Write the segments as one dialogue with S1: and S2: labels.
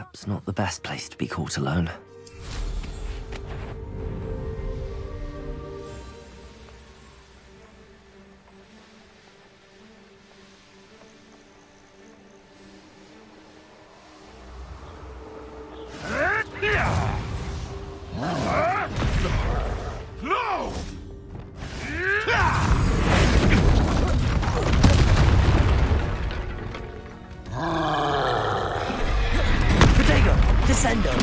S1: Perhaps not the best place to be caught alone.
S2: No!
S1: Protego! Descendo!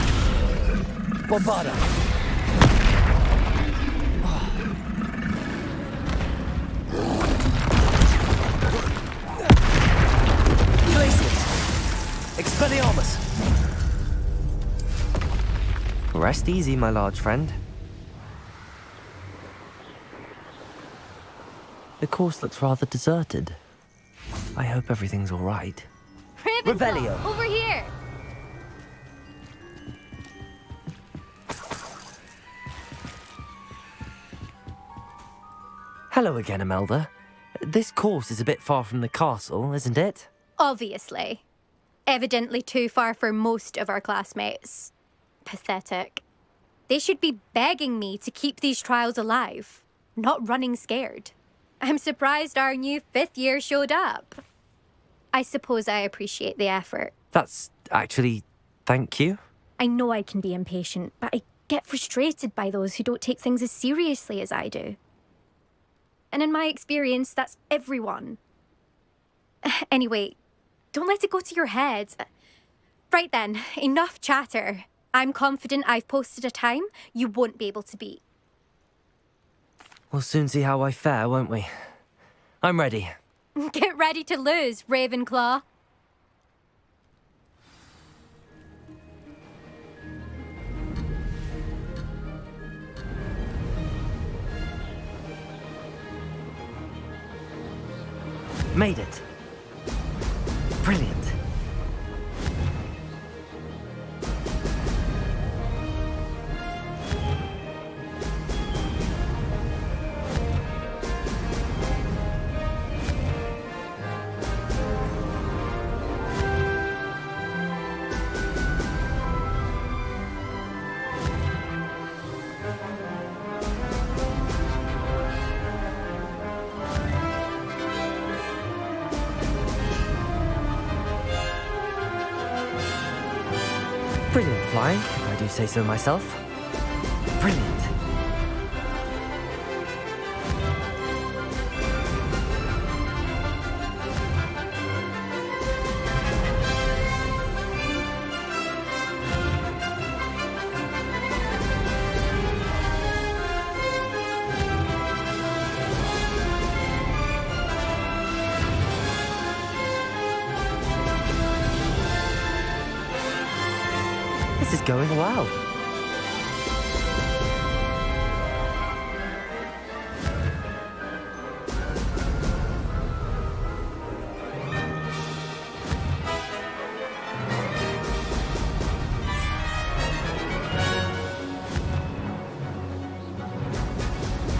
S1: Bombada! Glacius! Expelliarmus! Rest easy, my large friend. The course looks rather deserted. I hope everything's all right. Revelio!
S3: Over here!
S1: Hello again, Imelda. This course is a bit far from the castle, isn't it?
S3: Obviously. Evidently too far for most of our classmates. Pathetic. They should be begging me to keep these trials alive, not running scared. I'm surprised our new 5th year showed up. I suppose I appreciate the effort.
S1: That's actually... thank you.
S3: I know I can be impatient, but I get frustrated by those who don't take things as seriously as I do. And in my experience, that's everyone. Anyway, don't let it go to your head. Right then, enough chatter. I'm confident I've posted a time you won't be able to beat.
S1: We'll soon see how I fare, won't we? I'm ready.
S3: Get ready to lose, Ravenclaw.
S1: Made it. Brilliant. Brilliant flying, if I do say so myself. Brilliant. This is going well.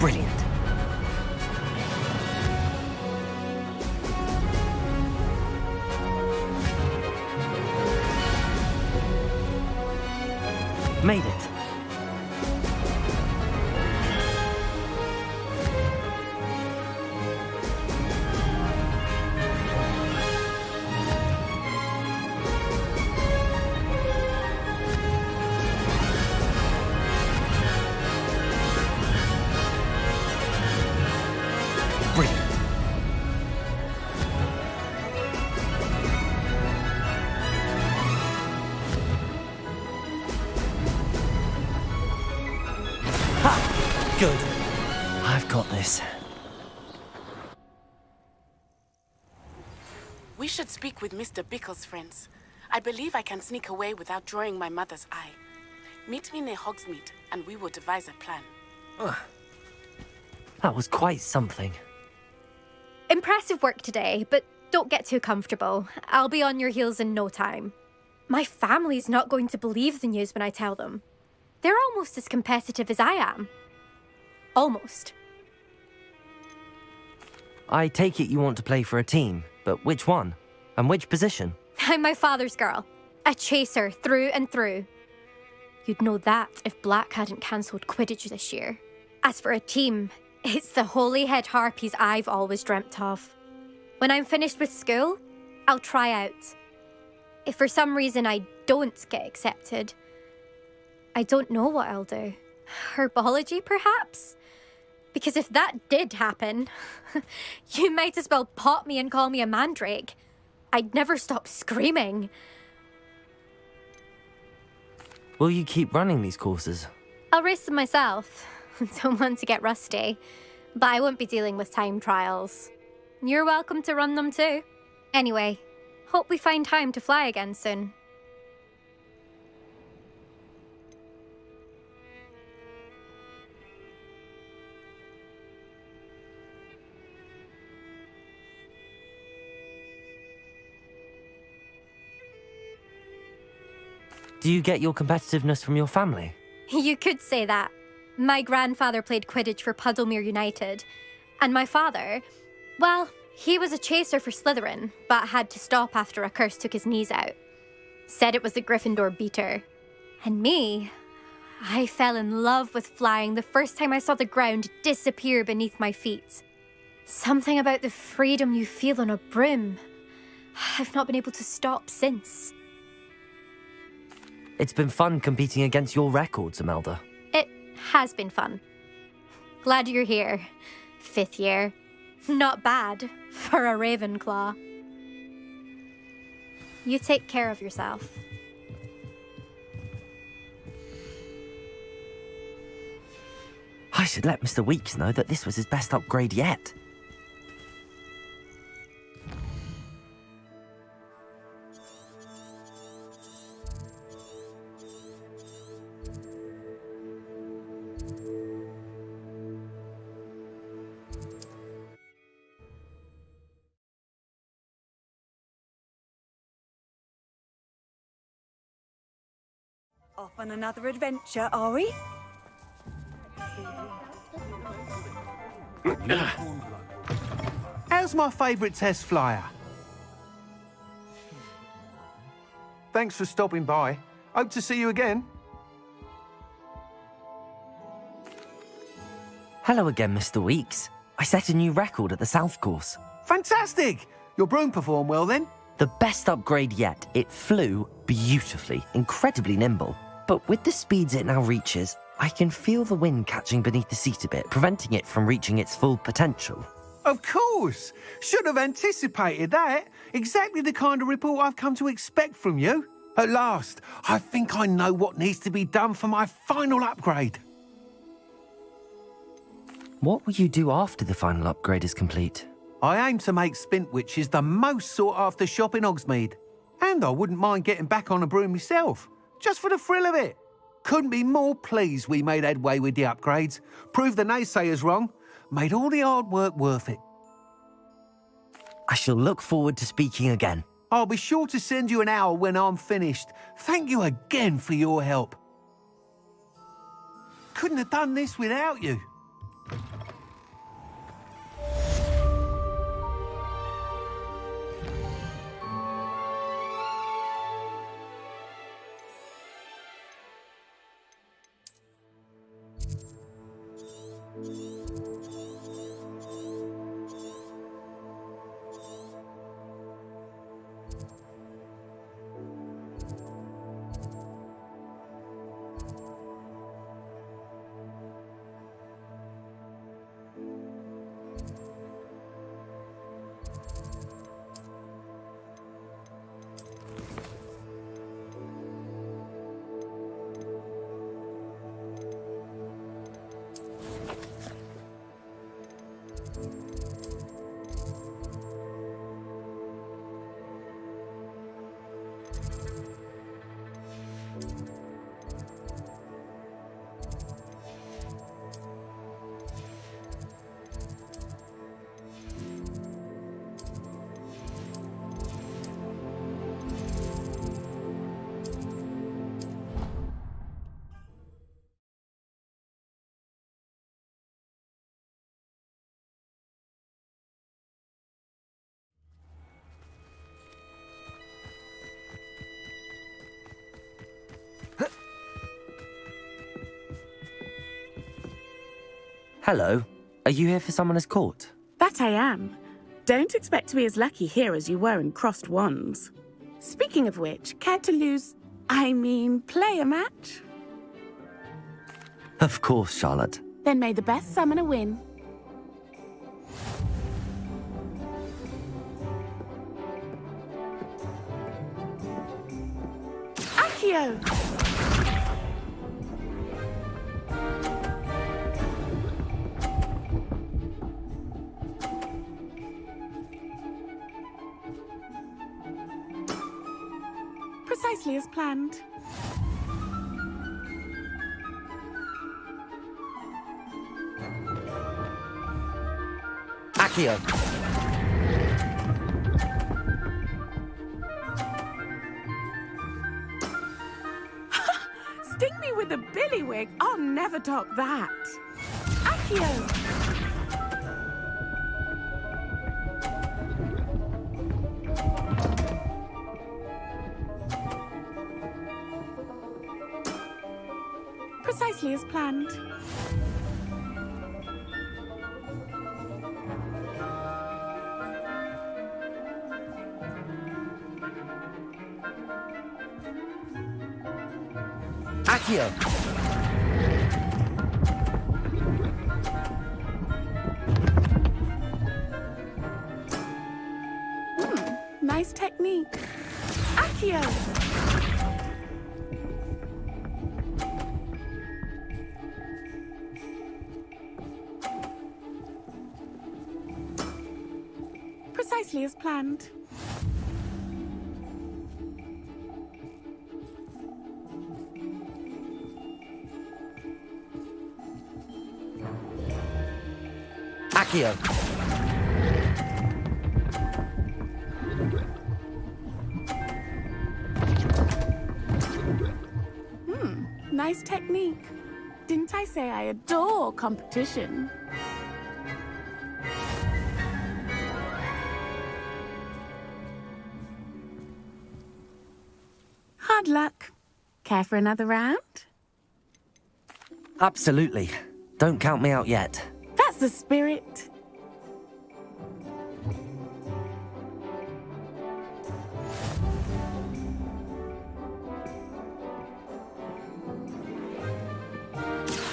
S1: Brilliant. Made it. Brilliant. Good. I've got this.
S4: We should speak with Mr. Bickle's friends. I believe I can sneak away without drawing my mother's eye. Meet me near Hogsmeade, and we will devise a plan.
S1: That was quite something.
S3: Impressive work today, but don't get too comfortable. I'll be on your heels in no time. My family's not going to believe the news when I tell them. They're almost as competitive as I am. Almost.
S1: I take it you want to play for a team, but which one? And which position?
S3: I'm my father's girl. A chaser through and through. You'd know that if Black hadn't cancelled Quidditch this year. As for a team, it's the Holyhead Harpies I've always dreamt of. When I'm finished with school, I'll try out. If for some reason I don't get accepted, I don't know what I'll do. Herbology, perhaps? Because if that did happen, you might as well pop me and call me a mandrake. I'd never stop screaming.
S1: Will you keep running these courses?
S3: I'll race them myself. Don't want to get rusty. But I won't be dealing with time trials. You're welcome to run them too. Anyway, hope we find time to fly again soon.
S1: Do you get your competitiveness from your family?
S3: You could say that. My grandfather played Quidditch for Puddlemere United. And my father, well, he was a chaser for Slytherin, but had to stop after a curse took his knees out. Said it was the Gryffindor beater. And me, I fell in love with flying the first time I saw the ground disappear beneath my feet. Something about the freedom you feel on a broom. I've not been able to stop since.
S1: It's been fun competing against your records, Imelda.
S3: It has been fun. Glad you're here. 5th year. Not bad for a Ravenclaw. You take care of yourself.
S1: I should let Mr. Weeks know that this was his best upgrade yet.
S2: Off on another adventure, are we?
S5: How's my favourite test flyer? Thanks for stopping by. Hope to see you again.
S1: Hello again, Mr. Weeks. I set a new record at the South Course.
S5: Fantastic! Your broom performed well then?
S1: The best upgrade yet. It flew beautifully, incredibly nimble. But with the speeds it now reaches, I can feel the wind catching beneath the seat a bit, preventing it from reaching its full potential.
S5: Of course! Should have anticipated that. Exactly the kind of report I've come to expect from you. At last, I think I know what needs to be done for my final upgrade.
S1: What will you do after the final upgrade is complete?
S5: I aim to make Spintwitches the most sought-after shop in Hogsmeade. And I wouldn't mind getting back on a broom myself, just for the thrill of it. Couldn't be more pleased we made headway with the upgrades, proved the naysayers wrong, made all the hard work worth it.
S1: I shall look forward to speaking again.
S5: I'll be sure to send you an owl when I'm finished. Thank you again for your help. Couldn't have done this without you.
S1: Hello. Are you here for Summoner's Court?
S4: That I am. Don't expect to be as lucky here as you were in Crossed Wands. Speaking of which, care to play a match?
S1: Of course, Charlotte.
S4: Then may the best summoner win. Accio! Precisely as planned.
S1: Accio.
S4: Sting me with a billywig. I'll never top that. Accio! Precisely as planned.
S1: Accio.
S4: Nice technique. Accio! Precisely as planned.
S1: Accio.
S4: Nice technique. Didn't I say I adore competition? Hard luck. Care for another round?
S1: Absolutely. Don't count me out yet.
S4: That's the spirit.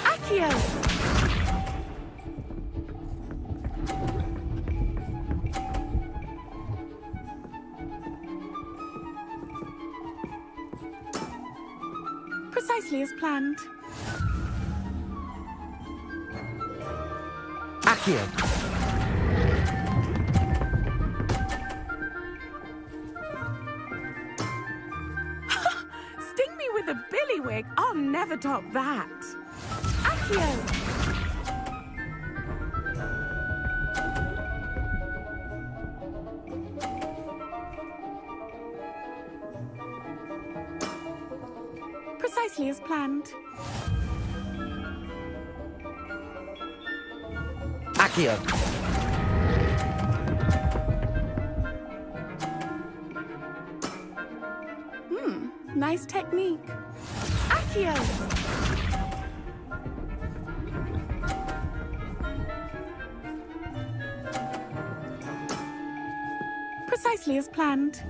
S4: Accio! Precisely as planned.
S1: Accio.
S4: Sting me with a billywig. I'll never top that. Accio! Precisely as planned.
S1: Accio.
S4: Nice technique. Accio! Precisely as planned.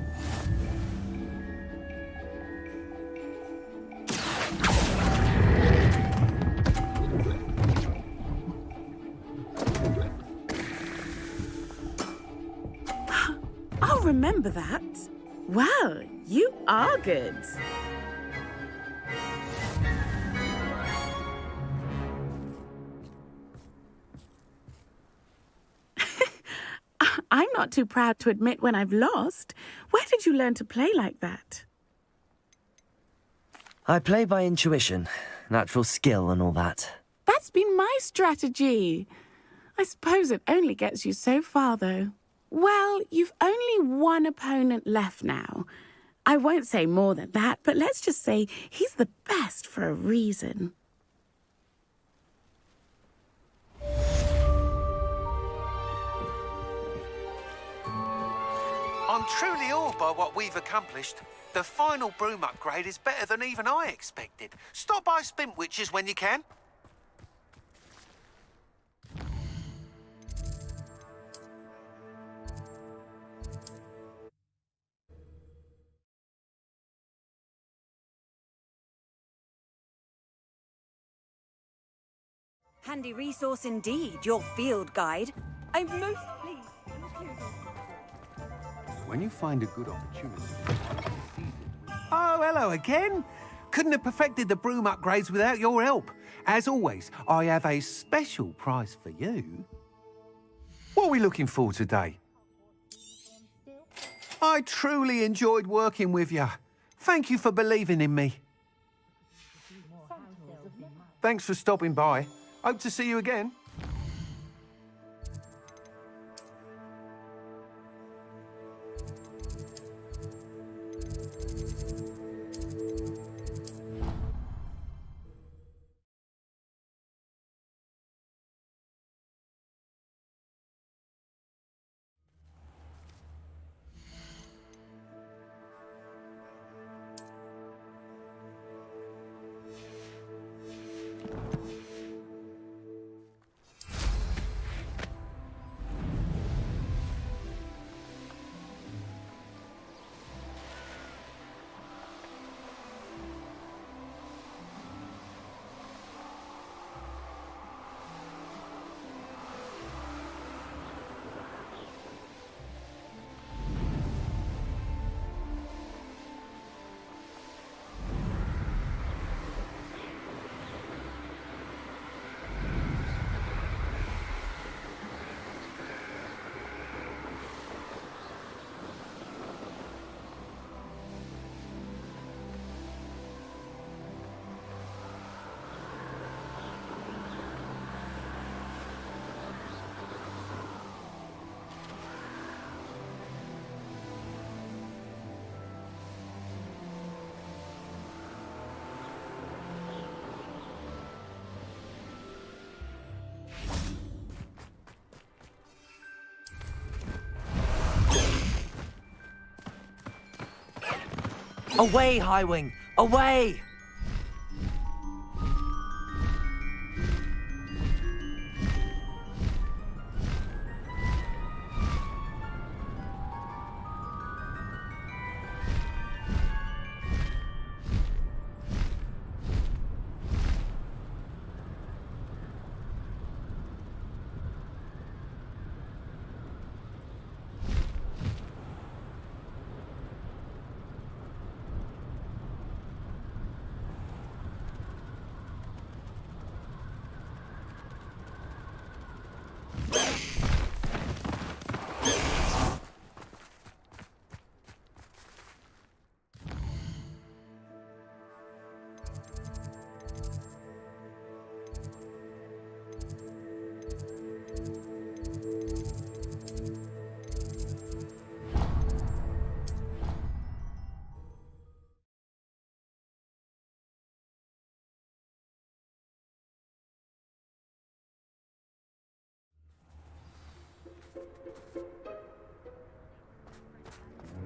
S4: I'll remember that. Well, you are good. I'm not too proud to admit when I've lost. Where did you learn to play like that?
S1: I play by intuition, natural skill and all that.
S4: That's been my strategy. I suppose it only gets you so far, though. Well, you've only one opponent left now. I won't say more than that, but let's just say he's the best for a reason.
S5: I'm truly awed by what we've accomplished. The final broom upgrade is better than even I expected. Stop by Spintwitches when you can.
S2: Handy resource indeed, your field guide. I'm most pleased to include you.
S5: When you find a good opportunity... Oh, hello again. Couldn't have perfected the broom upgrades without your help. As always, I have a special prize for you. What are we looking for today? I truly enjoyed working with you. Thank you for believing in me. Thanks for stopping by. Hope to see you again.
S1: Away, Highwing! Away!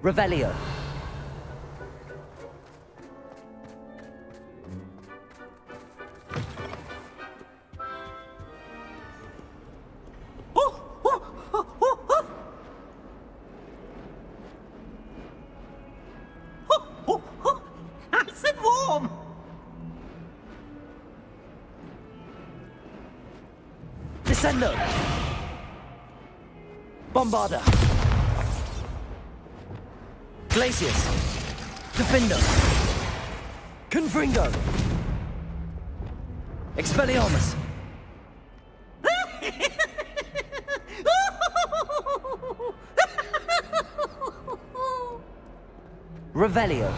S1: Revelio.
S6: Nice and warm.
S1: Descendo. Bombarda. Glacius. Defindo. Confringo. Expelliarmus. Revelio.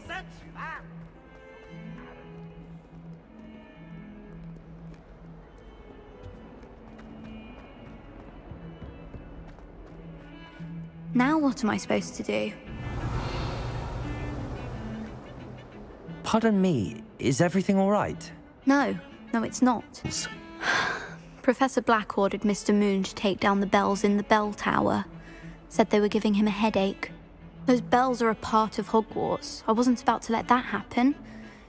S6: Such fun.
S3: Now what am I supposed to do?
S1: Pardon me, is everything all right?
S3: No, it's not. Professor Black ordered Mr. Moon to take down the bells in the bell tower. Said they were giving him a headache. Those bells are a part of Hogwarts. I wasn't about to let that happen.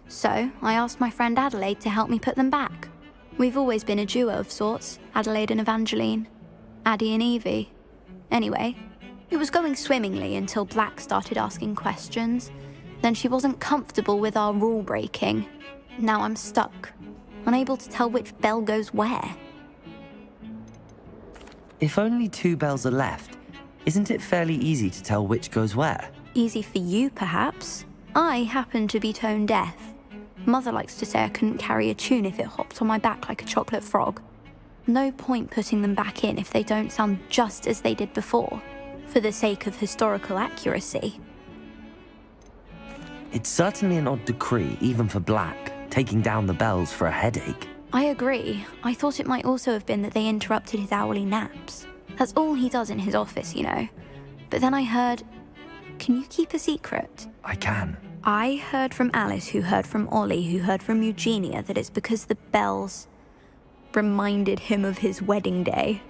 S3: So I asked my friend Adelaide to help me put them back. We've always been a duo of sorts, Adelaide and Evangeline. Addie and Evie. Anyway, it was going swimmingly until Black started asking questions. Then she wasn't comfortable with our rule breaking. Now I'm stuck, unable to tell which bell goes where.
S1: If only 2 bells are left, isn't it fairly easy to tell which goes where?
S3: Easy for you, perhaps. I happen to be tone deaf. Mother likes to say I couldn't carry a tune if it hopped on my back like a chocolate frog. No point putting them back in if they don't sound just as they did before, for the sake of historical accuracy.
S1: It's certainly an odd decree, even for Black, taking down the bells for a headache.
S3: I agree. I thought it might also have been that they interrupted his hourly naps. That's all he does in his office, you know. But then I heard... Can you keep a secret?
S1: I can.
S3: I heard from Alice, who heard from Ollie, who heard from Eugenia, that it's because the bells reminded him of his wedding day.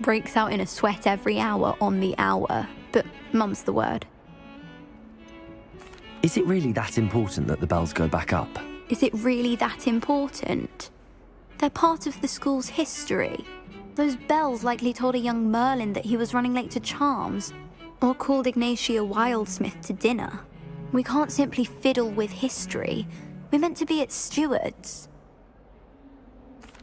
S3: Breaks out in a sweat every hour on the hour, but mum's the word.
S1: Is it really that important that the bells go back up?
S3: Is it really that important? They're part of the school's history. Those bells likely told a young Merlin that he was running late to Charms, or called Ignatia Wildsmith to dinner. We can't simply fiddle with history. We're meant to be its stewards.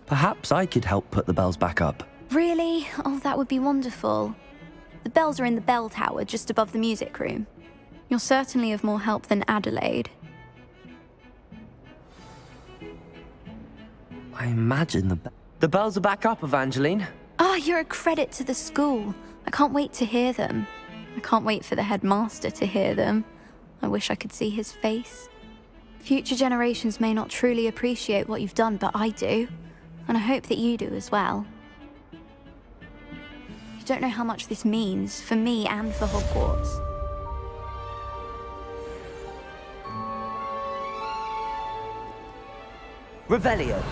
S1: Perhaps I could help put the bells back up.
S3: Really? Oh, that would be wonderful. The bells are in the bell tower just above the music room. You're certainly of more help than Adelaide.
S1: I imagine the bells are back up, Evangeline.
S3: Ah, you're a credit to the school. I can't wait to hear them. I can't wait for the headmaster to hear them. I wish I could see his face. Future generations may not truly appreciate what you've done, but I do. And I hope that you do as well. You don't know how much this means for me and for Hogwarts.
S1: Revelio.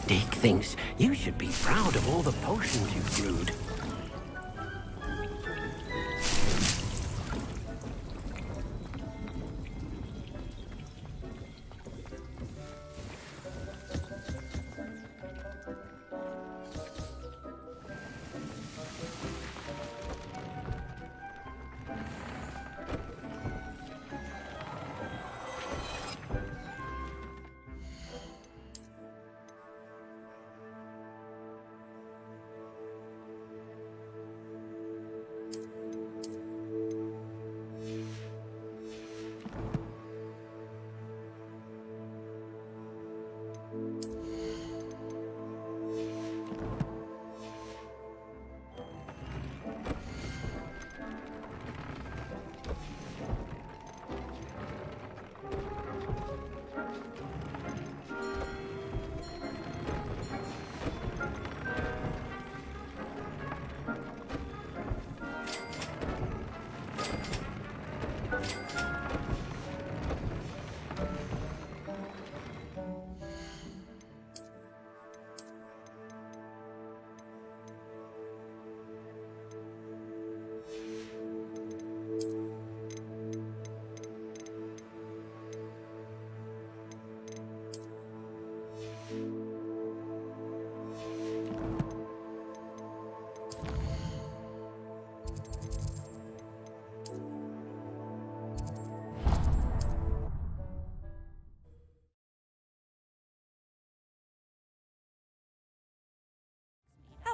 S7: Dick thinks you should be proud of all the potions you've brewed.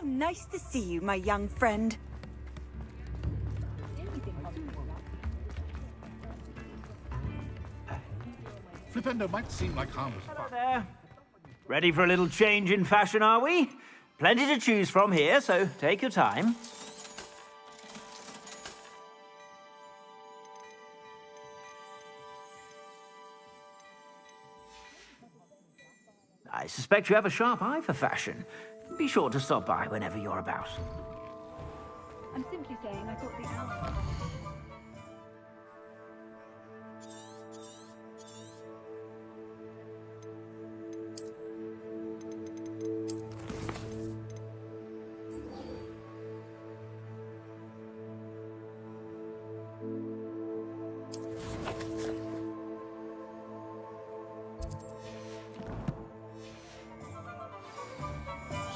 S2: How nice to see you, my young friend.
S8: Flipendo might seem like harmless fun.
S9: There. Ready for a little change in fashion, are we? Plenty to choose from here, so take your time. I suspect you have a sharp eye for fashion. Be sure to stop by whenever you're about.
S2: I'm simply saying I thought the hour...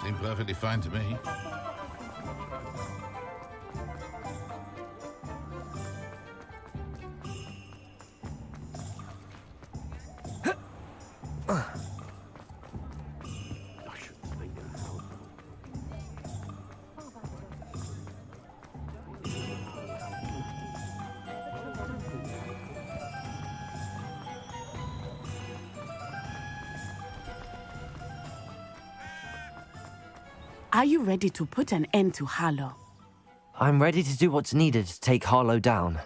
S8: Seemed perfectly fine to me.
S4: Are you ready to put an end to Harlow?
S1: I'm ready to do what's needed to take Harlow down.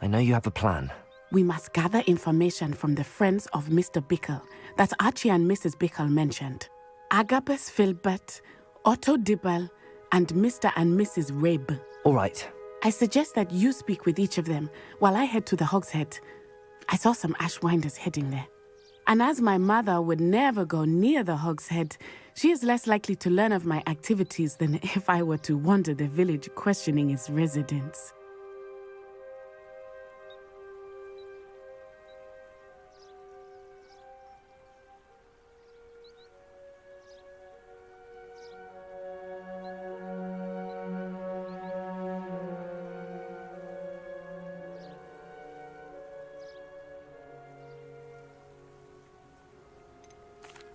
S1: I know you have a plan.
S4: We must gather information from the friends of Mr. Bickle that Archie and Mrs. Bickle mentioned. Agabus Filbert, Otto Dibble, and Mr. and Mrs. Rabe.
S1: All right.
S4: I suggest that you speak with each of them while I head to the Hogshead. I saw some Ashwinders heading there. And as my mother would never go near the Hogshead, she is less likely to learn of my activities than if I were to wander the village questioning its residents.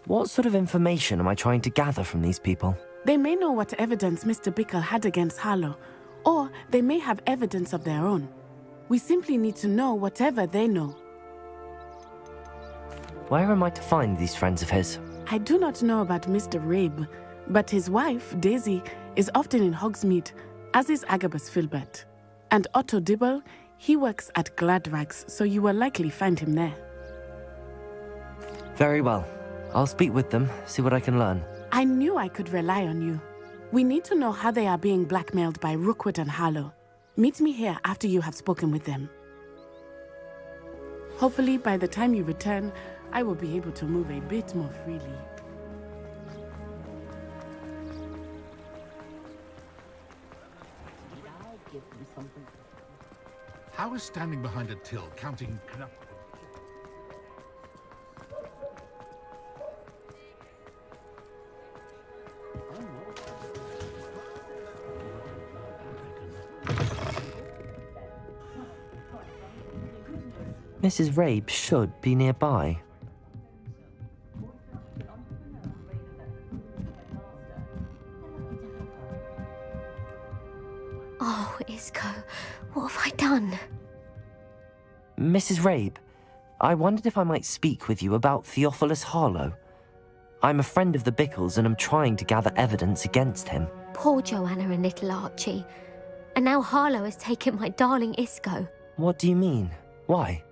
S1: What sort of information am I trying to gather from these people?
S4: They may know what evidence Mr. Bickle had against Harlow, or they may have evidence of their own. We simply need to know whatever they know.
S1: Where am I to find these friends of his?
S4: I do not know about Mr. Rabe, but his wife, Daisy, is often in Hogsmeade, as is Agabus Filbert. And Otto Dibble, he works at Gladrags, so you will likely find him there.
S1: Very well. I'll speak with them, see what I can learn.
S4: I knew I could rely on you. We need to know how they are being blackmailed by Rookwood and Harlow. Meet me here after you have spoken with them. Hopefully, by the time you return, I will be able to move a bit more freely.
S8: How is standing behind a till counting knuckles?
S1: Mrs. Rabe should be nearby.
S3: Oh, Isco, what have I done?
S1: Mrs. Rabe, I wondered if I might speak with you about Theophilus Harlow. I'm a friend of the Bickles and am trying to gather evidence against him.
S3: Poor Joanna and little Archie. And now Harlow has taken my darling Isco.
S1: What do you mean? Why?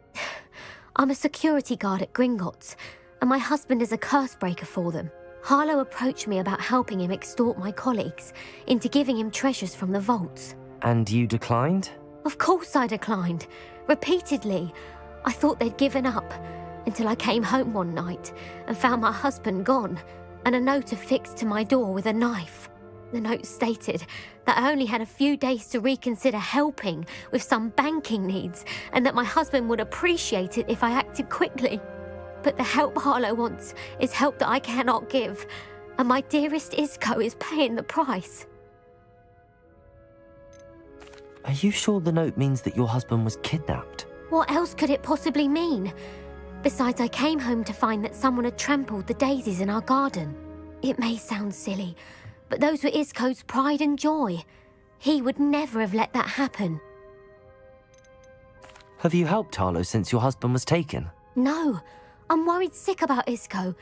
S3: I'm a security guard at Gringotts, and my husband is a curse breaker for them. Harlow approached me about helping him extort my colleagues into giving him treasures from the vaults.
S1: And you declined?
S3: Of course I declined. Repeatedly. I thought they'd given up, until I came home one night and found my husband gone, and a note affixed to my door with a knife. The note stated that I only had a few days to reconsider helping with some banking needs, and that my husband would appreciate it if I acted quickly. But the help Harlow wants is help that I cannot give, and my dearest Isco is paying the price.
S1: Are you sure the note means that your husband was kidnapped?
S3: What else could it possibly mean? Besides, I came home to find that someone had trampled the daisies in our garden. It may sound silly,
S10: but those were Isco's pride and joy. He would never have let that happen.
S1: Have you helped Harlow since your husband was taken?
S10: No, I'm worried sick about Isco,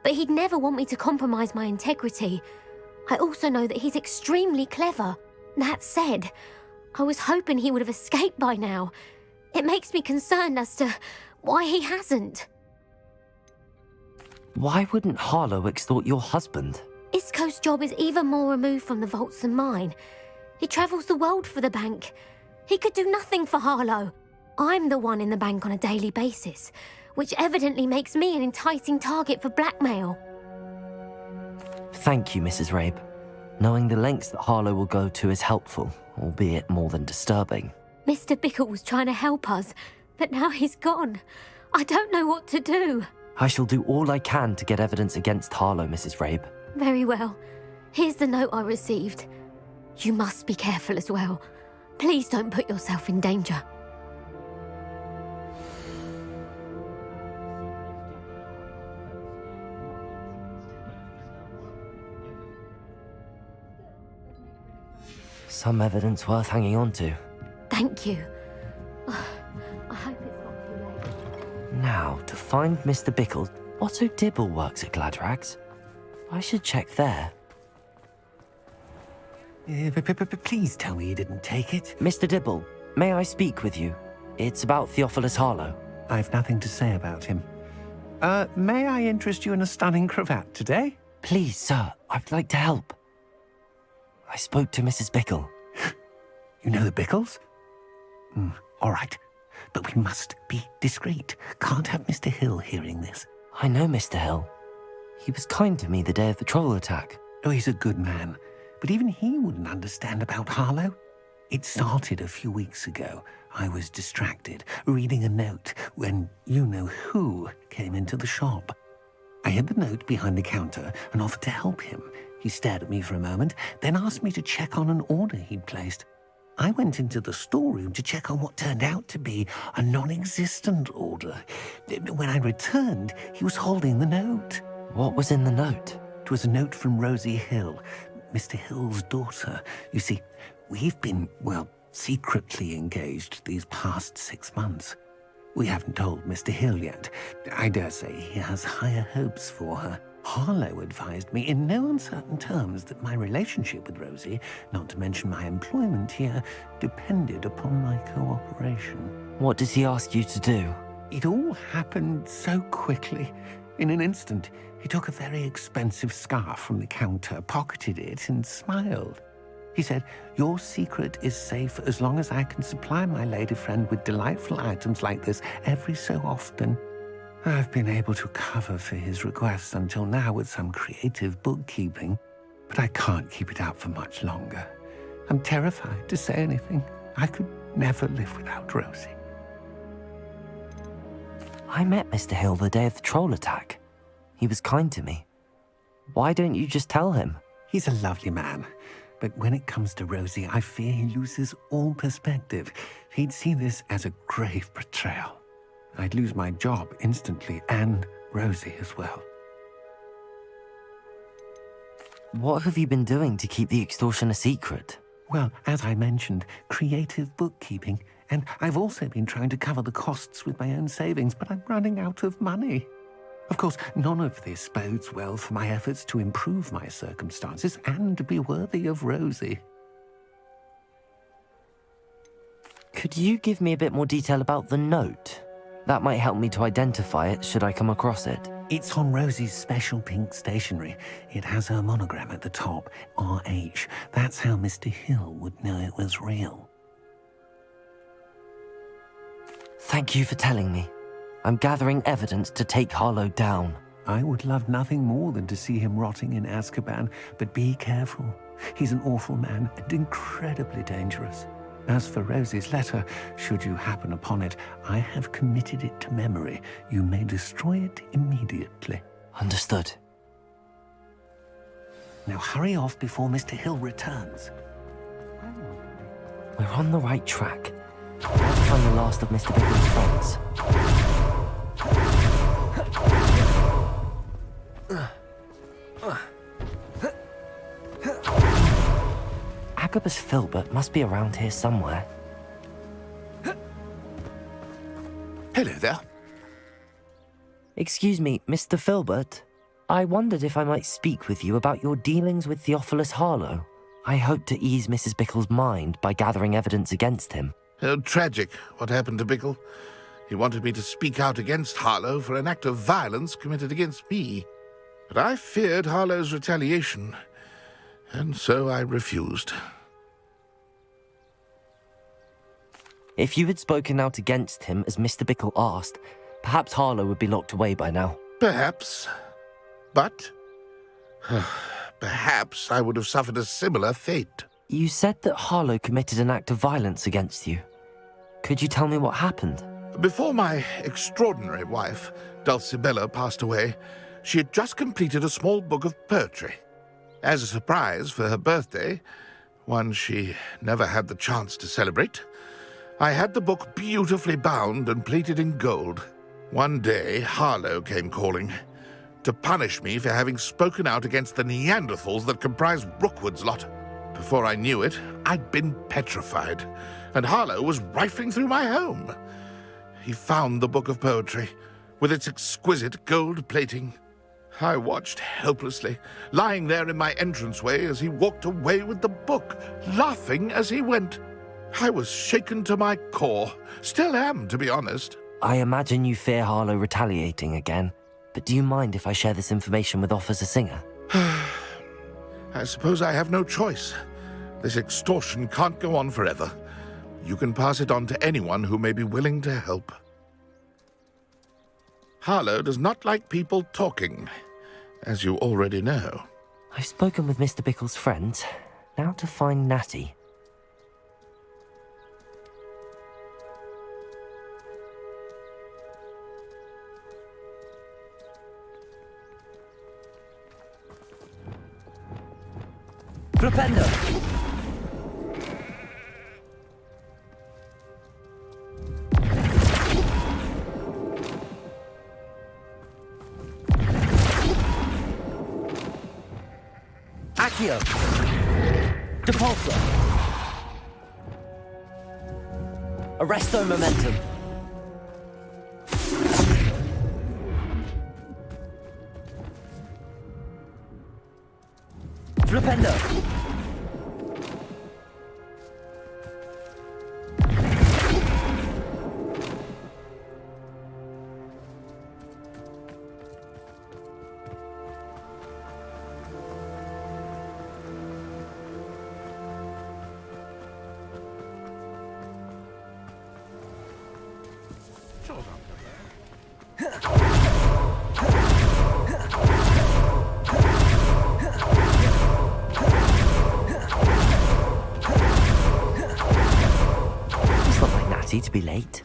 S10: but he'd never want me to compromise my integrity. I also know that he's extremely clever. That said, I was hoping he would have escaped by now. It makes me concerned as to why he hasn't.
S1: Why wouldn't Harlow extort your husband?
S10: Isco's job is even more removed from the vaults than mine. He travels the world for the bank. He could do nothing for Harlow. I'm the one in the bank on a daily basis, which evidently makes me an enticing target for blackmail.
S1: Thank you, Mrs. Rabe. Knowing the lengths that Harlow will go to is helpful, albeit more than disturbing.
S10: Mr. Bickle was trying to help us, but now he's gone. I don't know what to do.
S1: I shall do all I can to get evidence against Harlow, Mrs. Rabe.
S10: Very well. Here's the note I received. You must be careful as well. Please don't put yourself in danger.
S1: Some evidence worth hanging on to.
S10: Thank you. I hope it's not too late.
S1: Now, to find Mr. Bickle, Otto Dibble works at Gladrags. I should check there.
S5: Please tell me you didn't take it.
S1: Mr. Dibble, may I speak with you? It's about Theophilus Harlow.
S5: I've nothing to say about him. May I interest you in a stunning cravat today?
S1: Please, sir, I'd like to help. I spoke to Mrs. Bickle.
S5: You know the Bickles? All right, but we must be discreet. Can't have Mr. Hill hearing this.
S1: I know Mr. Hill. He was kind to me the day of the troll attack.
S5: Oh, he's a good man, but even he wouldn't understand about Harlow. It started a few weeks ago. I was distracted, reading a note, when you-know-who came into the shop. I hid the note behind the counter and offered to help him. He stared at me for a moment, then asked me to check on an order he'd placed. I went into the storeroom to check on what turned out to be a non-existent order. When I returned, he was holding the note.
S1: What was in the note?
S5: It was a note from Rosie Hill, Mr. Hill's daughter. You see, we've been, secretly engaged these past 6 months. We haven't told Mr. Hill yet. I dare say he has higher hopes for her. Harlow advised me in no uncertain terms that my relationship with Rosie, not to mention my employment here, depended upon my cooperation.
S1: What does he ask you to do?
S5: It all happened so quickly. In an instant, he took a very expensive scarf from the counter, pocketed it, and smiled. He said, "Your secret is safe as long as I can supply my lady friend with delightful items like this every so often." I've been able to cover for his requests until now with some creative bookkeeping, but I can't keep it up for much longer. I'm terrified to say anything. I could never live without Rosie.
S1: I met Mr. Hill the day of the troll attack. He was kind to me. Why don't you just tell him?
S5: He's a lovely man, but when it comes to Rosie, I fear he loses all perspective. He'd see this as a grave betrayal. I'd lose my job instantly, and Rosie as well.
S1: What have you been doing to keep the extortion a secret?
S5: Well, as I mentioned, creative bookkeeping, and I've also been trying to cover the costs with my own savings, but I'm running out of money. Of course, none of this bodes well for my efforts to improve my circumstances and to be worthy of Rosie.
S1: Could you give me a bit more detail about the note? That might help me to identify it should I come across it.
S5: It's on Rosie's special pink stationery. It has her monogram at the top, RH. That's how Mr. Hill would know it was real.
S1: Thank you for telling me. I'm gathering evidence to take Harlow down.
S5: I would love nothing more than to see him rotting in Azkaban, but be careful. He's an awful man and incredibly dangerous. As for Rosie's letter, should you happen upon it, I have committed it to memory. You may destroy it immediately.
S1: Understood.
S5: Now hurry off before Mr. Hill returns.
S1: We're on the right track. Let's find the last of Mr. Bickle's friends. Succubus Filbert must be around here somewhere.
S11: Hello there.
S1: Excuse me, Mr. Filbert. I wondered if I might speak with you about your dealings with Theophilus Harlow. I hope to ease Mrs. Bickle's mind by gathering evidence against him.
S11: Oh, tragic, what happened to Bickle. He wanted me to speak out against Harlow for an act of violence committed against me. But I feared Harlow's retaliation, and so I refused.
S1: If you had spoken out against him as Mr. Bickle asked, perhaps Harlow would be locked away by now.
S11: Perhaps. But perhaps I would have suffered a similar fate.
S1: You said that Harlow committed an act of violence against you. Could you tell me what happened?
S11: Before my extraordinary wife, Dulcibella, passed away, she had just completed a small book of poetry. As a surprise for her birthday, one she never had the chance to celebrate, I had the book beautifully bound and plated in gold. One day, Harlow came calling to punish me for having spoken out against the Neanderthals that comprise Rookwood's lot. Before I knew it, I'd been petrified, and Harlow was rifling through my home. He found the book of poetry, with its exquisite gold plating. I watched helplessly, lying there in my entranceway as he walked away with the book, laughing as he went. I was shaken to my core. Still am, to be honest.
S1: I imagine you fear Harlow retaliating again, but do you mind if I share this information with Officer Singer?
S11: I suppose I have no choice. This extortion can't go on forever. You can pass it on to anyone who may be willing to help. Harlow does not like people talking, as you already know.
S1: I've spoken with Mr. Bickle's friends. Now to find Natty. Flipendo! Accio! Depulso! Arresto Momentum! Flipendo! To be late.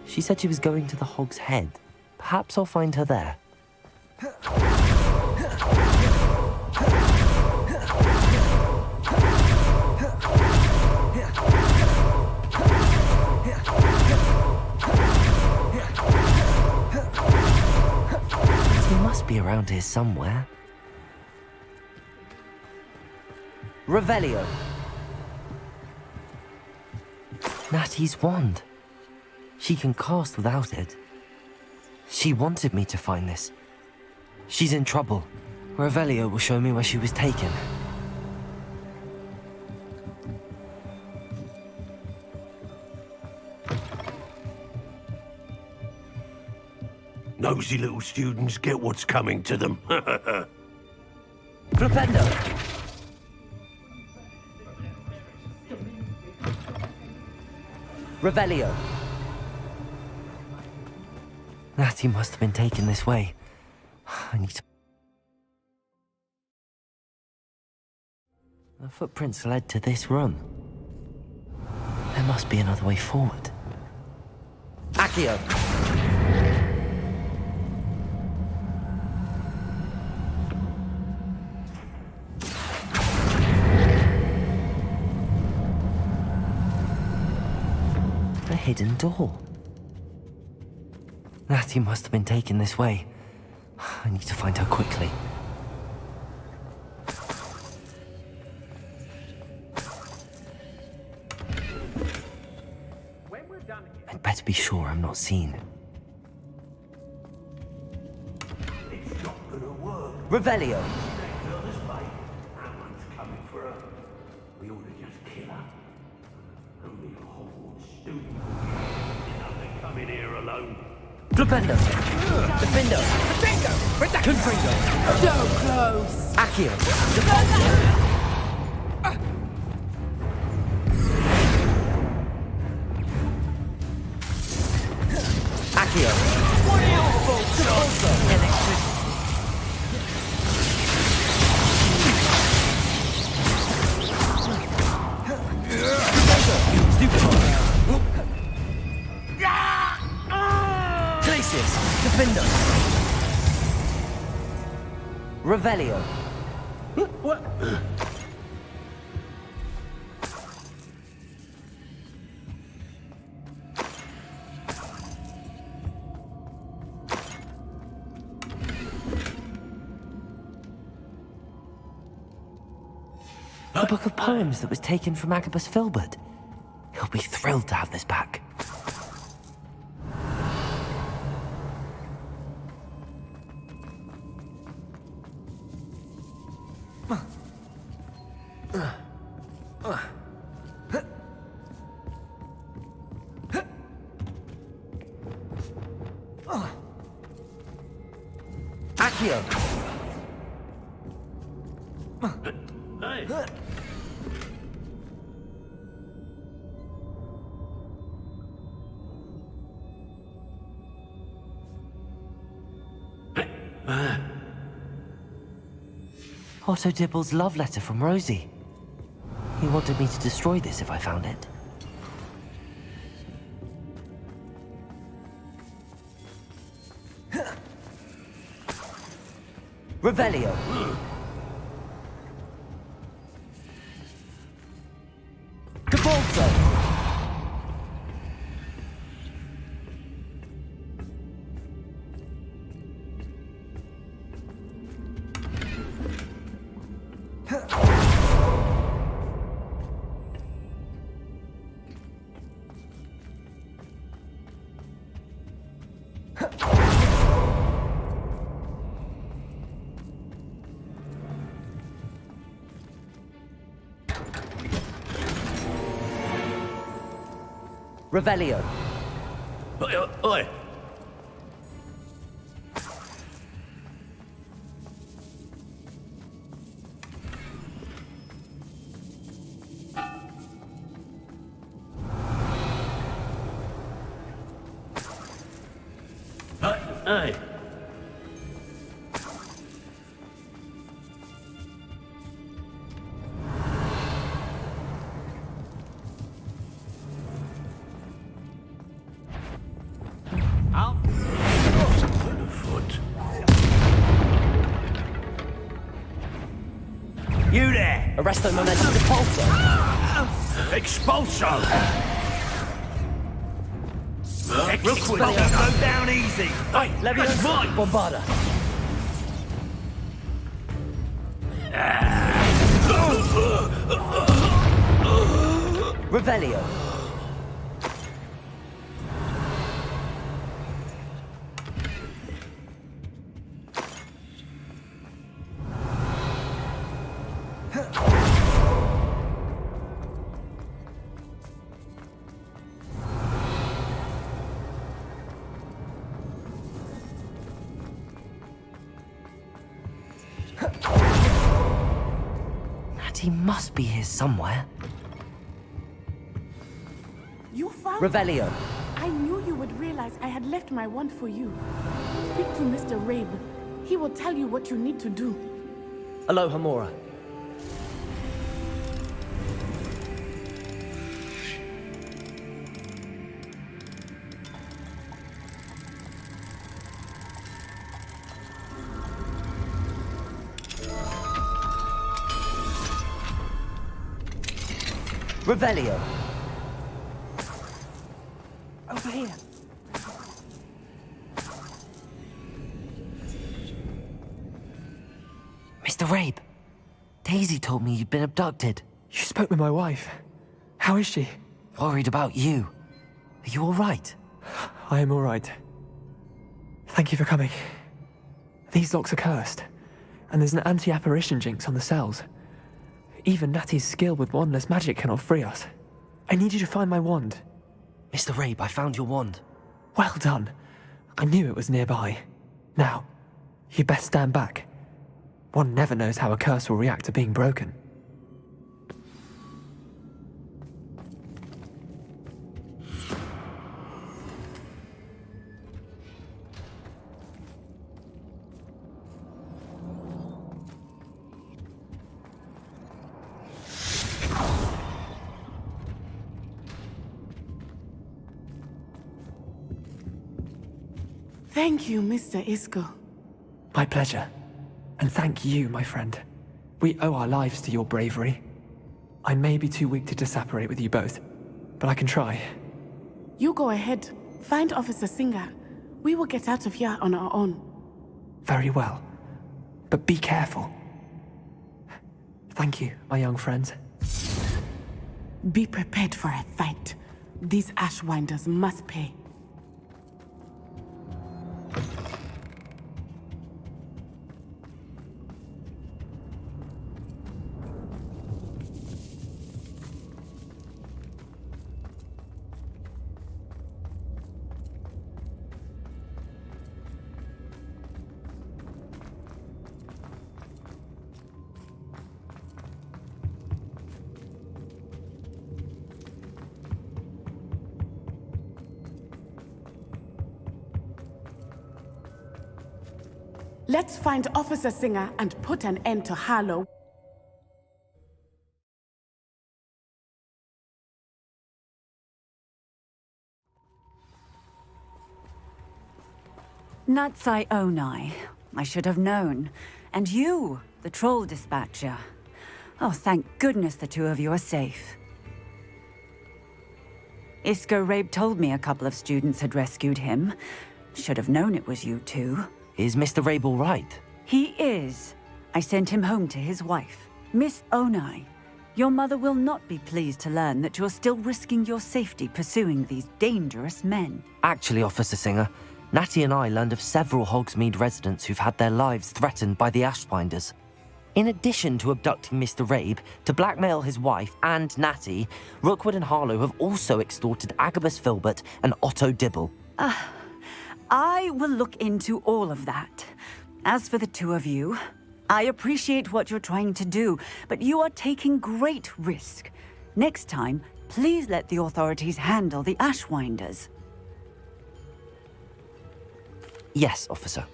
S1: She said she was going to the Hog's Head. Perhaps I'll find her there. He must be around here somewhere. Revelio. Natty's wand. She can cast without it. She wanted me to find this. She's in trouble. Revelio will show me where she was taken.
S7: Nosy little students get what's coming to them.
S1: Flipendo! Revelio. Natty must have been taken this way. I need to... The footprints led to this room. There must be another way forward. Accio! A hidden door. Natty must have been taken this way. I need to find her quickly. I'd better be sure I'm not seen.
S7: It's not gonna work.
S1: Revelio!
S7: Girl's mate. Someone's coming for her. We ought to just kill her. Only a Hogwarts student. Enough to come in here alone.
S1: Flipendo! Defendo! Confringo!
S4: So close.
S1: Accio! Defalso! Accio! Defalso! Glacius! Defendo! Revelio!
S7: What?
S1: A book of poems that was taken from Agabus Filbert. He'll be thrilled to have this back. Accio!
S7: Hey.
S1: Otto Dibble's love letter from Rosie. He wanted me to destroy this if I found it. Revelio! Cabalso! Revelio.
S7: Oi, oi. Hey.
S9: You there!
S1: Arresto momentum repulsor!
S9: Expulso! Rookwood, go down easy!
S7: Hey,
S1: Leviosa!
S7: that's mine!
S1: Bombarda! Revelio! He must be here somewhere.
S4: You found
S1: Revelio.
S4: I knew you would realize I had left my wand for you. Speak to Mr. Rabe. He will tell you what you need to do.
S1: Aloha Mora. Revelio. Over here. Mr. Rabe, Daisy told me you'd been abducted.
S12: You spoke with my wife. How is she?
S1: Worried about you. Are you all right?
S12: I am all right. Thank you for coming. These locks are cursed, and there's an anti-apparition jinx on the cells. Even Natty's skill with wandless magic cannot free us. I need you to find my wand.
S1: Mr. Rabe, I found your wand.
S12: Well done. I knew it was nearby. Now, you best stand back. One never knows how a curse will react to being broken.
S4: Thank you, Mr. Isco.
S12: My pleasure. And thank you, my friend. We owe our lives to your bravery. I may be too weak to disapparate with you both, but I can try.
S4: You go ahead. Find Officer Singer. We will get out of here on our own.
S12: Very well. But be careful. Thank you, my young friends.
S4: Be prepared for a fight. These Ashwinders must pay. Let's find Officer Singer and put an end to Harlow.
S2: Natsai Onai. I should have known. And you, the troll dispatcher. Oh, thank goodness the two of you are safe. Isco Rabe told me a couple of students had rescued him. Should have known it was you two.
S1: Is Mr. Rabe all right?
S2: He is. I sent him home to his wife. Miss Onai, your mother will not be pleased to learn that you're still risking your safety pursuing these dangerous men.
S1: Actually, Officer Singer, Natty and I learned of several Hogsmeade residents who've had their lives threatened by the Ashwinders. In addition to abducting Mr. Rabe to blackmail his wife and Natty, Rookwood and Harlow have also extorted Agabus Filbert and Otto Dibble.
S2: I will look into all of that. As for the two of you, I appreciate what you're trying to do, but you are taking great risk. Next time, please let the authorities handle the Ashwinders.
S1: Yes, officer.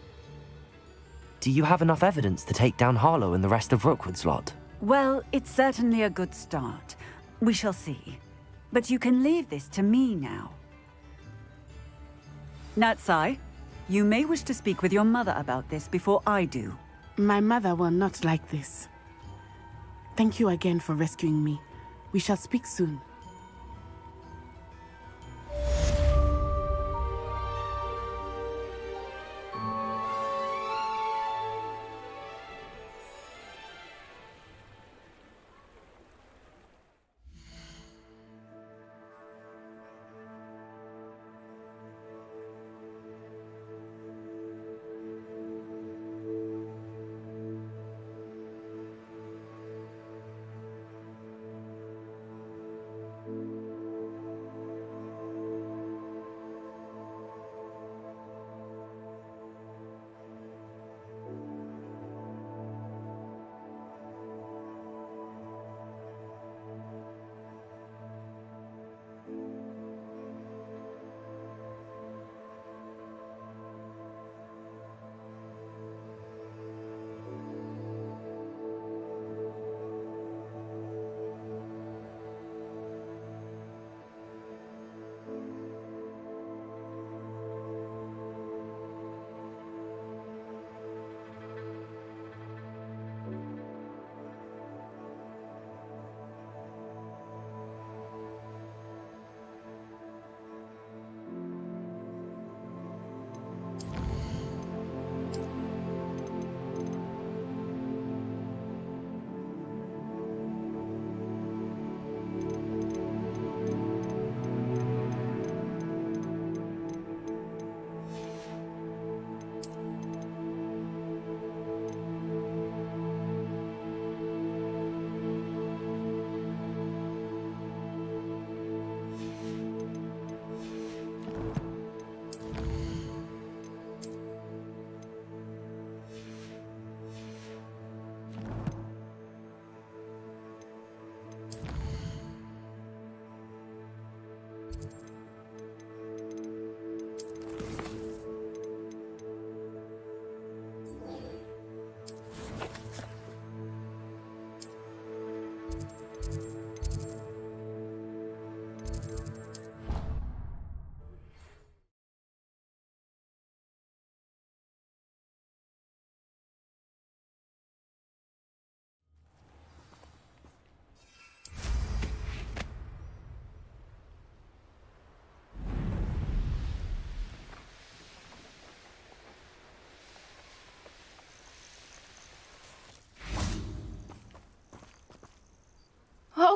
S1: Do you have enough evidence to take down Harlow and the rest of Rookwood's lot?
S2: Well, it's certainly a good start. We shall see. But you can leave this to me now. Natsai, you may wish to speak with your mother about this before I do.
S4: My mother will not like this. Thank you again for rescuing me. We shall speak soon.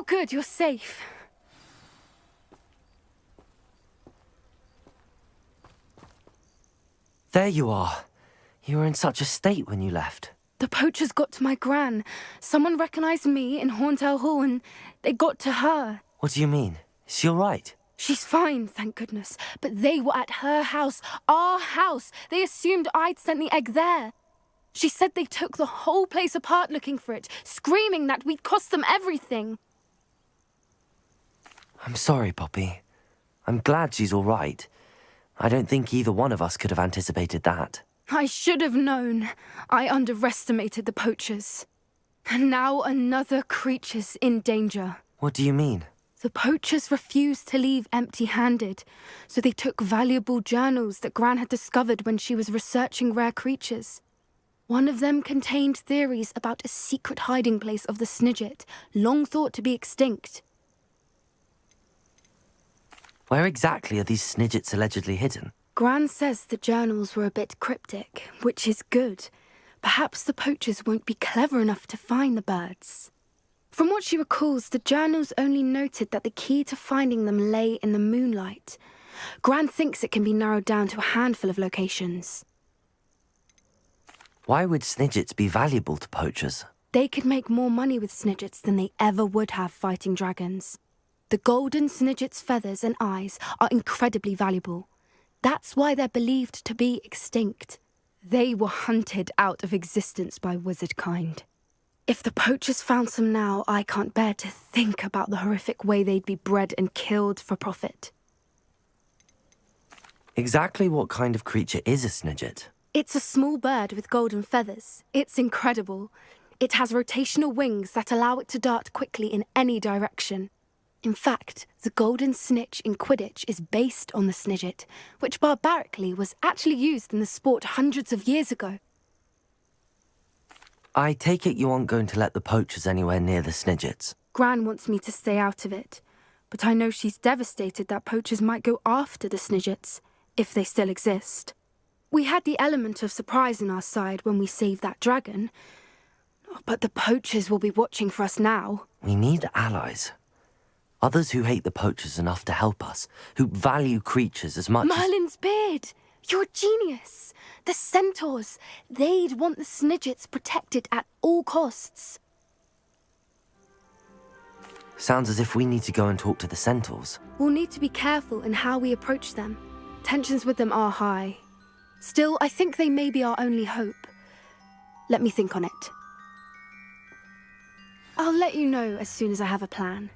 S13: good, you're safe.
S1: There you are. You were in such a state when you left.
S13: The poachers got to my gran. Someone recognized me in Horntail Hall and they got to her.
S1: What do you mean? Is she all right?
S13: She's fine, thank goodness. But they were at her house, our house. They assumed I'd sent the egg there. She said they took the whole place apart looking for it, screaming that we'd cost them everything.
S1: I'm sorry, Poppy. I'm glad she's all right. I don't think either one of us could have anticipated that.
S13: I should have known. I underestimated the poachers. And now another creature's in danger.
S1: What do you mean?
S13: The poachers refused to leave empty-handed, so they took valuable journals that Gran had discovered when she was researching rare creatures. One of them contained theories about a secret hiding place of the Snidget, long thought to be extinct.
S1: Where exactly are these Snidgets allegedly hidden?
S13: Gran says the journals were a bit cryptic, which is good. Perhaps the poachers won't be clever enough to find the birds. From what she recalls, the journals only noted that the key to finding them lay in the moonlight. Gran thinks it can be narrowed down to a handful of locations.
S1: Why would Snidgets be valuable to poachers?
S13: They could make more money with Snidgets than they ever would have fighting dragons. The golden Snidget's feathers and eyes are incredibly valuable. That's why they're believed to be extinct. They were hunted out of existence by wizard kind. If the poachers found some now, I can't bear to think about the horrific way they'd be bred and killed for profit.
S1: Exactly what kind of creature is a Snidget?
S13: It's a small bird with golden feathers. It's incredible. It has rotational wings that allow it to dart quickly in any direction. In fact, the golden snitch in Quidditch is based on the Snidget, which barbarically was actually used in the sport hundreds of years ago.
S1: I take it you aren't going to let the poachers anywhere near the Snidgets.
S13: Gran wants me to stay out of it, but I know she's devastated that poachers might go after the Snidgets, if they still exist. We had the element of surprise on our side when we saved that dragon, but the poachers will be watching for us now.
S1: We need allies. Others who hate the poachers enough to help us, who value creatures as much
S13: Merlin's beard! You're a genius! The centaurs! They'd want the Snidgets protected at all costs.
S1: Sounds as if we need to go and talk to the centaurs.
S13: We'll need to be careful in how we approach them. Tensions with them are high. Still, I think they may be our only hope. Let me think on it. I'll let you know as soon as I have a plan.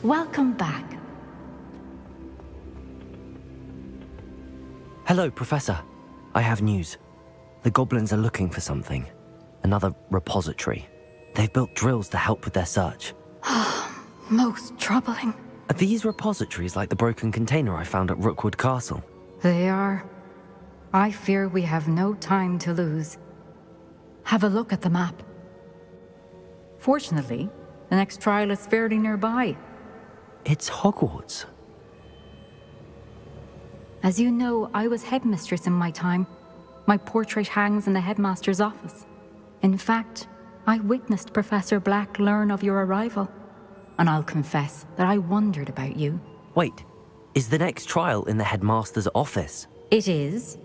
S14: Welcome back.
S1: Hello, Professor. I have news. The goblins are looking for something. Another repository. They've built drills to help with their search.
S14: Most troubling.
S1: Are these repositories like the broken container I found at Rookwood Castle?
S14: They are. I fear we have no time to lose. Have a look at the map. Fortunately, the next trial is fairly nearby.
S1: It's Hogwarts.
S14: As you know, I was headmistress in my time. My portrait hangs in the headmaster's office. In fact, I witnessed Professor Black learn of your arrival. And I'll confess that I wondered about you.
S1: Wait, is the next trial in the headmaster's office?
S14: It is.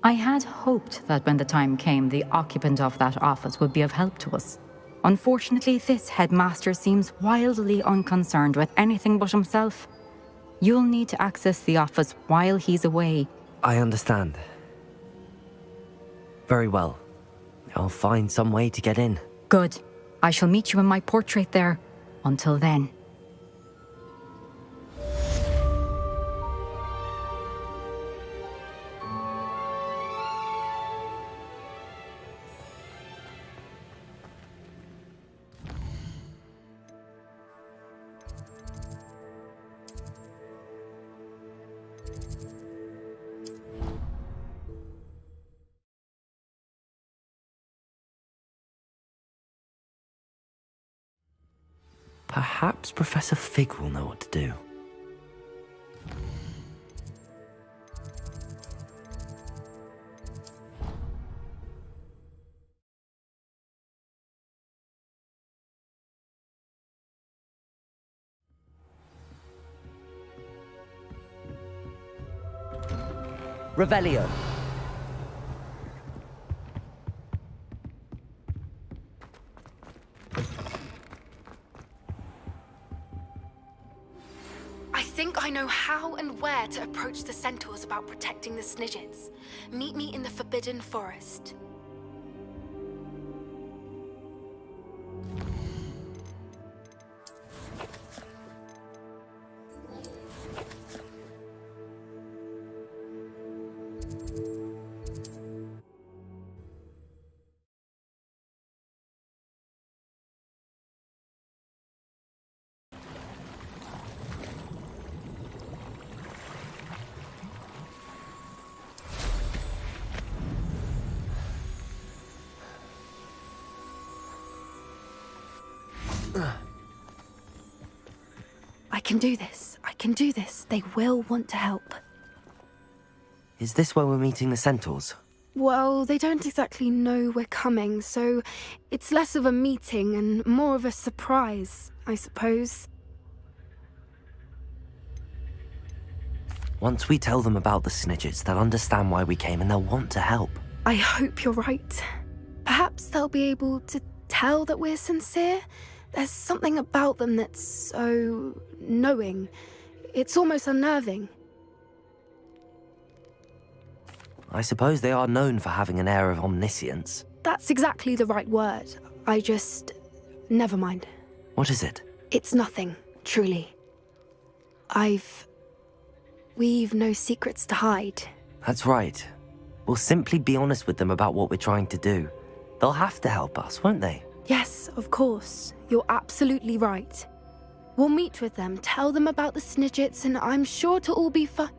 S14: I had hoped that when the time came, the occupant of that office would be of help to us. Unfortunately, this headmaster seems wildly unconcerned with anything but himself. You'll need to access the office while he's away.
S1: I understand. Very well. I'll find some way to get in.
S14: Good. I shall meet you in my portrait there. Until then.
S1: Perhaps Professor Fig will know what to do. Revelio.
S13: I think I know how and where to approach the centaurs about protecting the Snidgets. Meet me in the Forbidden Forest. I can do this. I can do this. They will want to help.
S1: Is this where we're meeting the centaurs?
S13: Well, they don't exactly know we're coming, so it's less of a meeting and more of a surprise, I suppose.
S1: Once we tell them about the Snidgets, they'll understand why we came and they'll want to help.
S13: I hope you're right. Perhaps they'll be able to tell that we're sincere. There's something about them that's so knowing. It's almost unnerving.
S1: I suppose they are known for having an air of omniscience.
S13: That's exactly the right word. I just... never mind.
S1: What is it?
S13: It's nothing, truly. We've no secrets to hide.
S1: That's right. We'll simply be honest with them about what we're trying to do. They'll have to help us, won't they?
S13: Yes, of course. You're absolutely right. We'll meet with them, tell them about the Snidgets, and I'm sure it'll all be fun.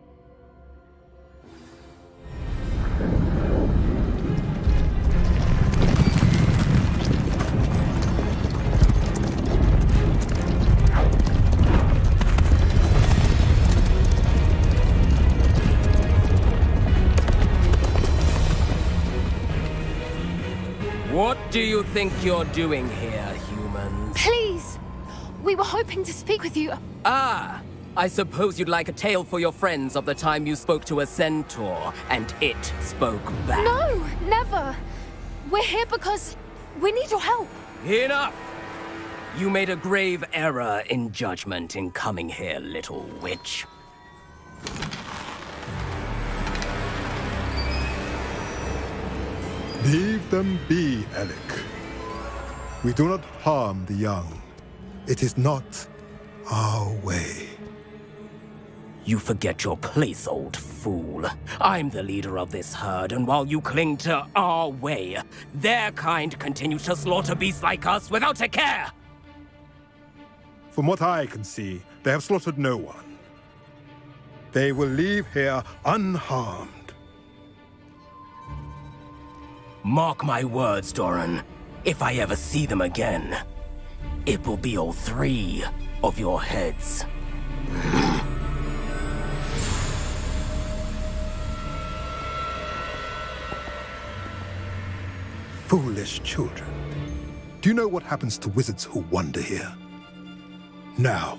S15: What do you think you're doing here, humans?
S13: Please! We were hoping to speak with you.
S15: Ah! I suppose you'd like a tale for your friends of the time you spoke to a centaur, and it spoke back.
S13: No, never! We're here because we need your help.
S15: Enough! You made a grave error in judgment in coming here, little witch.
S16: Leave them be, Alec. We do not harm the young. It is not our way.
S15: You forget your place, old fool. I'm the leader of this herd, and while you cling to our way, their kind continue to slaughter beasts like us without a care!
S16: From what I can see, they have slaughtered no one. They will leave here unharmed.
S15: Mark my words, Doran. If I ever see them again, it will be all 3 of your heads.
S16: Foolish children. Do you know what happens to wizards who wander here? Now,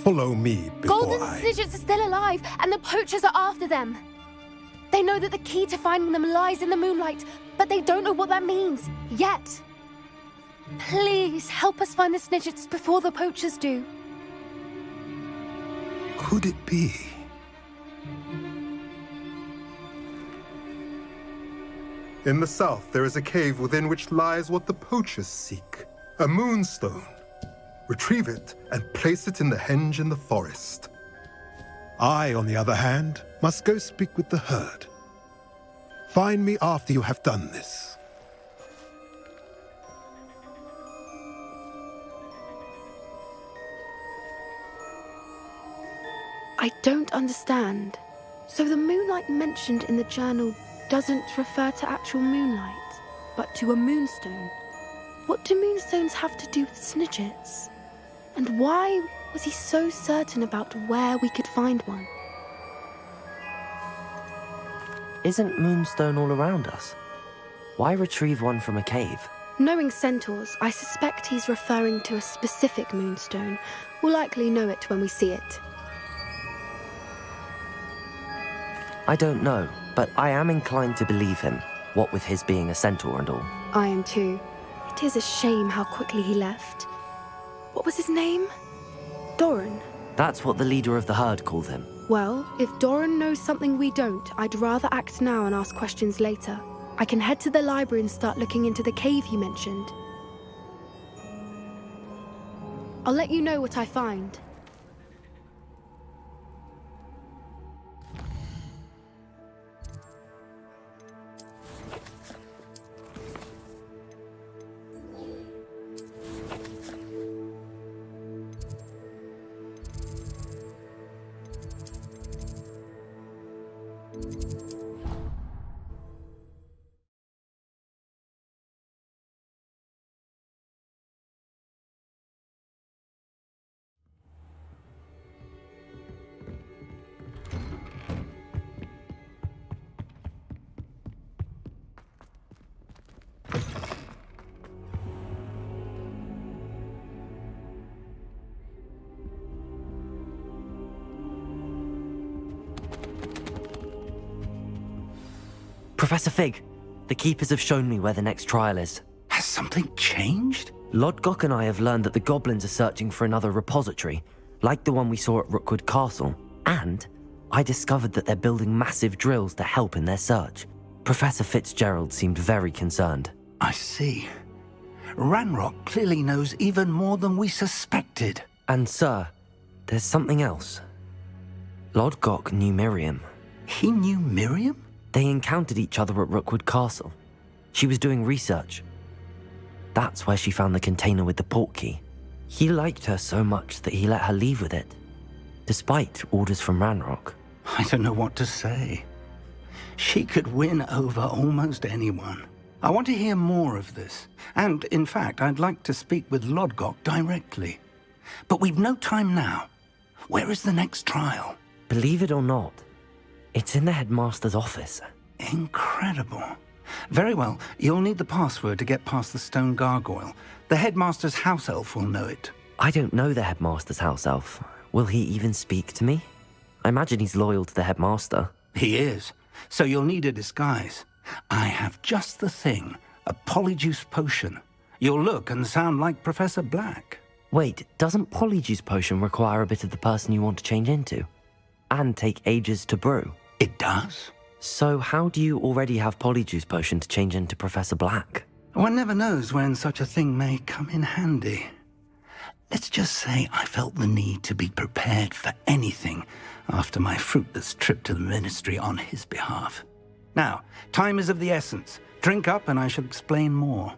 S16: Follow me before
S13: Golden Snidgets are still alive, and the poachers are after them. They know that the key to finding them lies in the moonlight, but they don't know what that means, yet. Please, help us find the Snidgets before the poachers do.
S16: Could it be? In the south, there is a cave within which lies what the poachers seek. A moonstone. Retrieve it and place it in the henge in the forest. I, on the other hand, must go speak with the herd. Find me after you have done this.
S13: I don't understand. So the moonlight mentioned in the journal doesn't refer to actual moonlight, but to a moonstone. What do moonstones have to do with Snidgets? And why was he so certain about where we could find one?
S1: Isn't Moonstone all around us? Why retrieve one from a cave?
S13: Knowing centaurs, I suspect he's referring to a specific moonstone. We'll likely know it when we see it.
S1: I don't know, but I am inclined to believe him, what with his being a centaur and all.
S13: I am too. It is a shame how quickly he left. What was his name? Doran.
S1: That's what the leader of the herd called him.
S13: Well, if Doran knows something we don't, I'd rather act now and ask questions later. I can head to the library and start looking into the cave you mentioned. I'll let you know what I find.
S1: Professor Fig, the Keepers have shown me where the next trial is.
S7: Has something changed?
S1: Lodgok and I have learned that the goblins are searching for another repository, like the one we saw at Rookwood Castle. And I discovered that they're building massive drills to help in their search. Professor Fitzgerald seemed very concerned.
S7: I see. Ranrock clearly knows even more than we suspected.
S1: And sir, there's something else. Lodgok knew Miriam.
S7: He knew Miriam?
S1: They encountered each other at Rookwood Castle. She was doing research. That's where she found the container with the port key. He liked her so much that he let her leave with it, despite orders from Ranrock.
S7: I don't know what to say. She could win over almost anyone. I want to hear more of this. And, in fact, I'd like to speak with Lodgok directly. But we've no time now. Where is the next trial?
S1: Believe it or not, it's in the headmaster's office.
S7: Incredible. Very well, you'll need the password to get past the stone gargoyle. The headmaster's house elf will know it.
S1: I don't know the headmaster's house elf. Will he even speak to me? I imagine he's loyal to the headmaster.
S7: He is. So you'll need a disguise. I have just the thing. A polyjuice potion. You'll look and sound like Professor Black.
S1: Wait, doesn't polyjuice potion require a bit of the person you want to change into? And take ages to brew?
S7: It does.
S1: So how do you already have polyjuice potion to change into Professor Black?
S7: One never knows when such a thing may come in handy. Let's just say I felt the need to be prepared for anything after my fruitless trip to the ministry on his behalf. Now, time is of the essence. Drink up and I shall explain more.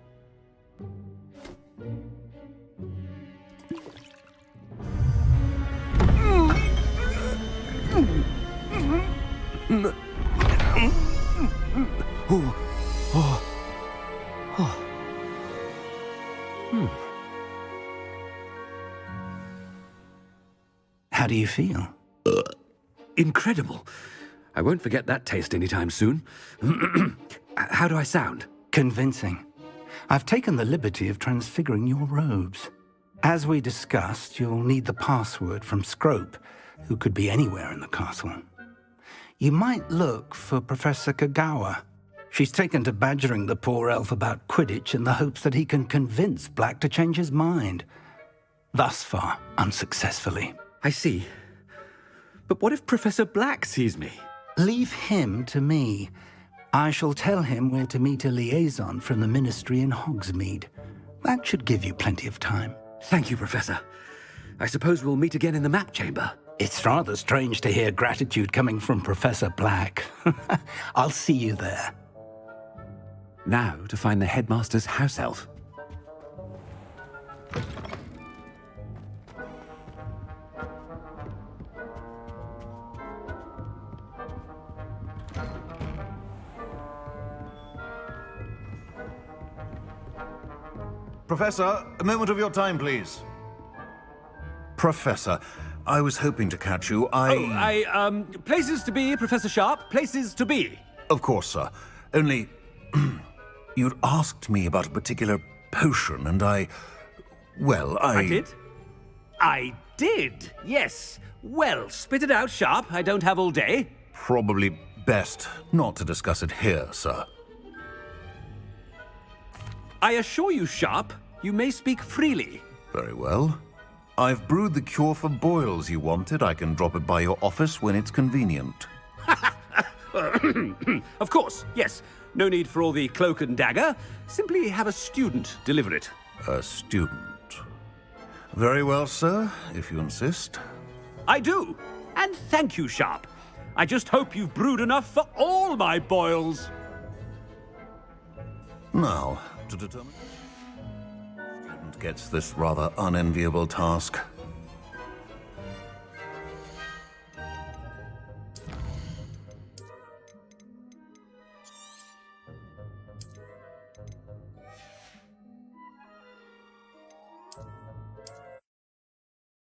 S7: How do you feel?
S17: Incredible. I won't forget that taste anytime soon. How do I sound?
S7: Convincing. I've taken the liberty of transfiguring your robes. As we discussed, you'll need the password from Scrope, who could be anywhere in the castle. You might look for Professor Kagawa. She's taken to badgering the poor elf about Quidditch in the hopes that he can convince Black to change his mind. Thus far, unsuccessfully.
S17: I see. But what if Professor Black sees me?
S7: Leave him to me. I shall tell him where to meet a liaison from the Ministry in Hogsmeade. That should give you plenty of time.
S17: Thank you, Professor. I suppose we'll meet again in the map chamber.
S7: It's rather strange to hear gratitude coming from Professor Black. I'll see you there.
S17: Now to find the headmaster's house elf.
S18: Professor, a moment of your time, please. Professor, I was hoping to catch you.
S17: Places to be, Professor Sharp. Places to be.
S18: Of course, sir. Only, you'd asked me about a particular potion, and I
S17: did? I did, yes. Well, spit it out, Sharp. I don't have all day.
S18: Probably best not to discuss it here, sir.
S17: I assure you, Sharp, you may speak freely.
S18: Very well. I've brewed the cure for boils you wanted. I can drop it by your office when it's convenient.
S17: Of course, yes. No need for all the cloak and dagger. Simply have a student deliver it.
S18: A student? Very well, sir, if you insist.
S17: I do. And thank you, Sharp. I just hope you've brewed enough for all my boils.
S18: Now, to determine... Student gets this rather unenviable task.